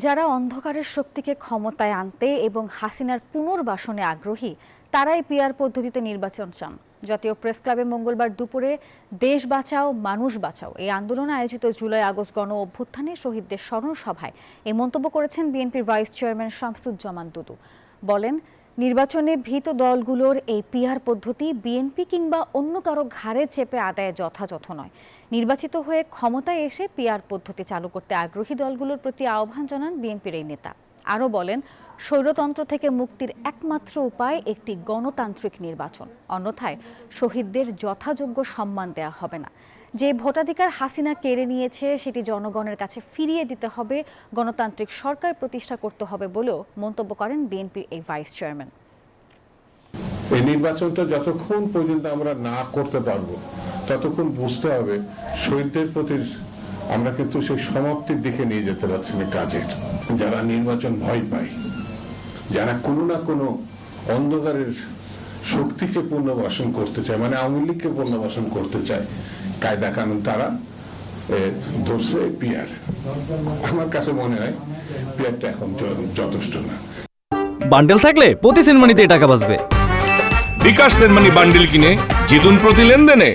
যারা অন্ধকারের শক্তিকে ক্ষমতায় আনতে এবং হাসিনার পুনর্বাসনে আগ্রহী তারাই পিআর পদ্ধতিতে নির্বাচন চান। জাতীয় প্রেস ক্লাবে মঙ্গলবার দুপুরে দেশ বাঁচাও মানুষ বাঁচাও এই আন্দোলনে আয়োজিত জুলাই আগস্ট গণ অভ্যুত্থানে শহীদদের স্মরণ সভায় এই মন্তব্য করেছেন বিএনপির ভাইস চেয়ারম্যান শামসুজ্জামান দুদু। বলেন, নির্বাচনে ভীত দলগুলোর এই পিআর পদ্ধতি বিএনপি কিংবা অন্য কারো ঘাড়ে চেপে আদায়ে যথাযথ নয়। নির্বাচিত হয়ে ক্ষমতায় এসে পিআর পদ্ধতি চালু করতে আগ্রহী দলগুলোর প্রতি আহ্বান জানান বিএনপির এই নেতা। আরও বলেন, স্বৈরতন্ত্র থেকে মুক্তির একমাত্র উপায় একটি গণতান্ত্রিক নির্বাচন, অন্যথায় শহীদদের যথাযোগ্য সম্মান দেওয়া হবে না। যে ভোটাধিকার হাসিনা কেড়ে নিয়েছে সেটি জনগণের কাছে ফিরিয়ে দিতে হবে, গণতান্ত্রিক সরকার প্রতিষ্ঠা করতে হবে বলেও মন্তব্য করেন বিএনপির এই ভাইস চেয়ারম্যান। এই নির্বাচনটা যতক্ষণ পর্যন্ত আমরা না করতে পারবো ততক্ষণ বুঝতে হবে শহীদদের প্রতি আমরা কিন্তু সেই সমাপ্তির দিকে নিয়ে যেতে পারছি না কাজের। যারা নির্বাচন ভয় পায়, যারা কোনো না কোনো অন্ধকারের শক্তিকে পুনর্বাসন করতে চায়, মানে আওয়ামী লীগকে পুনর্বাসন করতে চায়, কায়দা কানুন তারা ধরছে পিআর। আমার কাছে মনে হয় পিআরটা এখন যথেষ্ট না। বান্ডেল থাকলে প্রতি সেনমানিতে টাকা বাঁচবে। বিকাশ সেনমানি বান্ডেল কিনে জিতুন প্রতি লেনদেনে।